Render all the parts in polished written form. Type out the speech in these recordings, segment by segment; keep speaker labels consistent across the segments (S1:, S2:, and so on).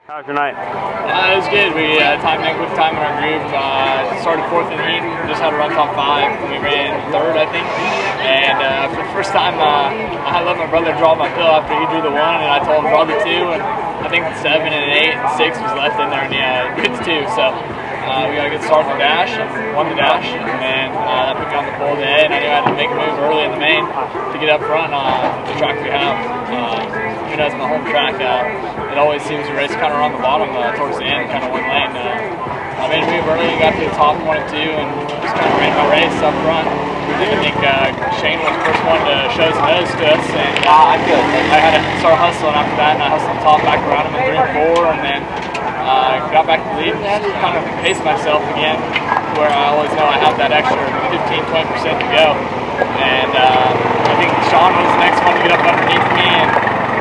S1: How's your night?
S2: It was good. We timed in quick time in our group. Started fourth in the heat. Just had to run top 5. We ran third, I think. And for the first time, I let my brother draw my pill after he drew the 1, and I told him draw the 2. And I think 7 and 8 and 6 was left in there, and he hits 2. So we got a good start in the dash and won the dash. And then that put me on the pole today, and I knew I had to make a move early in the main to get up front on the track we have. Even as my home track, it always seems to race kind of around the bottom towards the end, kind of one lane. I made a move early and got to the top 1 and 2 and just kind of ran my race up front. I think Shane was the first one to show his nose to us, and I had to start hustling after that, and I hustled the top back around him in 3 and 4, and then got back to the lead and just kind of paced myself again, where I always know I have that extra 15-20% to go. And I think Sean was the next one to get up underneath me, and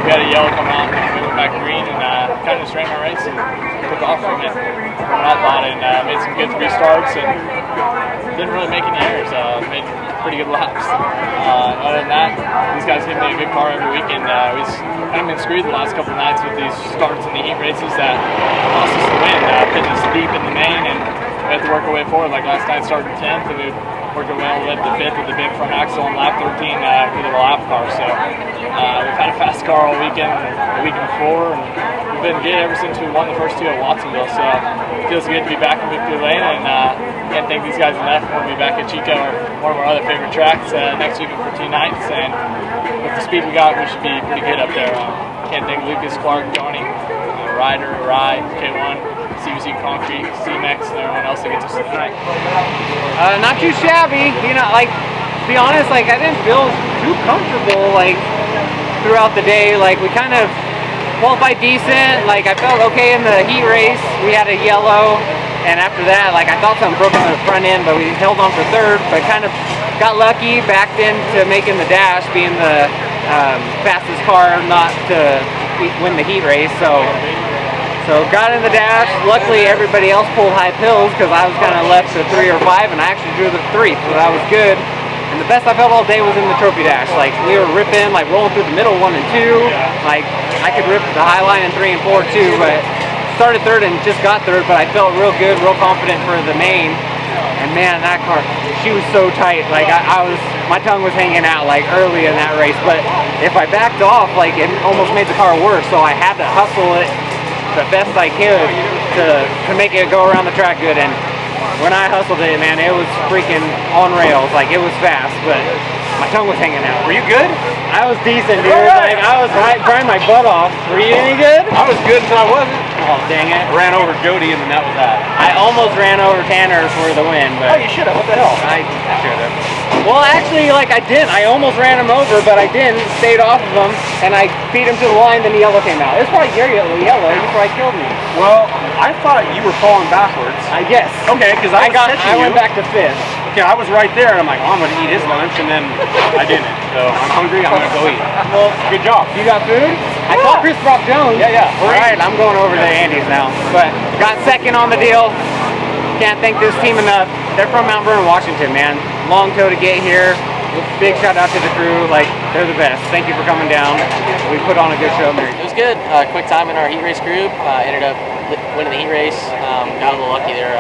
S2: we had a yellow come out, and we went back green, and kind of just ran my race and took off from it. Went out lot and made some good restarts, and didn't really make any errors. Made pretty good laps. Other than that, these guys hit me in a good car every weekend. We've kind of been screwed the last couple of nights with these starts in the heat races that lost us the win, pitting us deep in the main, and we had to work our way forward. Like last night, started 10th, and we worked our way all the way to the 5th with the big front axle on lap 13 because of the lap car. So we've had a fast car all weekend, the weekend before, and we've been good ever since we won the first 2 at Watsonville. So it feels good to be back in Victory Lane, and can't thank these guys enough. We're going to be back at Chico, one of our other favorite tracks, next weekend for 2 nights. And with the speed we got, we should be pretty good up there. Can't thank Lucas, Clark, Johnny, Ryder, Rye, K1, CBC Concrete, C-Mex, and everyone else that gets us tonight.
S3: Not too shabby, to be honest, I didn't feel too comfortable, throughout the day. We kind of qualified decent, I felt okay in the heat race. We had a yellow, and after that, I thought something broke on the front end, but we held on for third, but kind of got lucky, backed into making the dash, being the fastest car not to win the heat race, so got in the dash. Luckily, everybody else pulled high pills because I was kind of left to 3 or 5, and I actually drew the 3, so that was good. And the best I felt all day was in the trophy dash. We were ripping, rolling through the middle 1 and 2. I could rip the high line in 3 and 4 too, but started third and just got third. But I felt real good, real confident for the main. And man, that car, she was so tight. My tongue was hanging out early in that race. But if I backed off, it almost made the car worse. So I had to hustle it the best I could to make it go around the track good. And when I hustled it, man, it was freaking on rails. It was fast, but my tongue was hanging out.
S1: Were you good?
S3: I was decent, dude. I was crying my butt off. Were you any good?
S1: I was good until I wasn't.
S3: Oh, dang it.
S1: I ran over Jody, and then that was that.
S3: I almost ran over Tanner for the win, but...
S1: Oh, you should have. What the hell?
S3: I should have. Well, actually, I didn't. I almost ran him over, but I didn't. Stayed off of him, and I beat him to the line, then the yellow came out. It was probably your yellow. He probably killed me.
S1: Well, I thought you were falling backwards.
S3: I guess.
S1: Okay, because I
S3: went back to 5th.
S1: Okay, I was right there, and I'm like, oh, I'm going to eat his lunch, and then I didn't. So I'm hungry, I'm going to go eat. Well, good job.
S3: You got food? I saw Chris Brock Jones.
S1: Yeah.
S3: All right, I'm going over to Andy's now. But got second on the deal. Can't thank this team enough. They're from Mount Vernon, Washington, man. Long tow to get here. Big shout out to the crew. They're the best. Thank you for coming down. We put on a good show, Mary.
S4: It was good. Quick time in our heat race group. Ended up winning the heat race. Got a little lucky there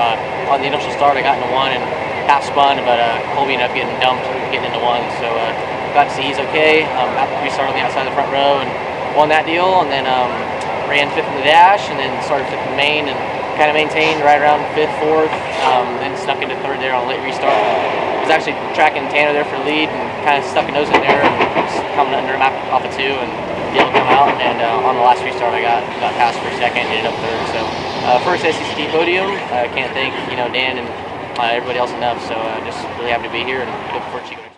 S4: on the initial start. I got into 1 and half spun, but Colby ended up getting dumped getting into 1. So got to see he's okay. Got the restart on the outside of the front row and won that deal. And then ran 5th in the dash, and then started 5th in the main, and kind of maintained right around 5th, 4th. Then snuck into 3rd there on a late restart. Was actually tracking Tanner there for the lead, and kind of stuck a nose in there, and was coming under him off of 2, and the yellow come out. And on the last restart, I got passed for 2nd, ended up 3rd. So first SEC podium. Can't thank Dan and everybody else enough. So just really happy to be here, and look forward to Chico.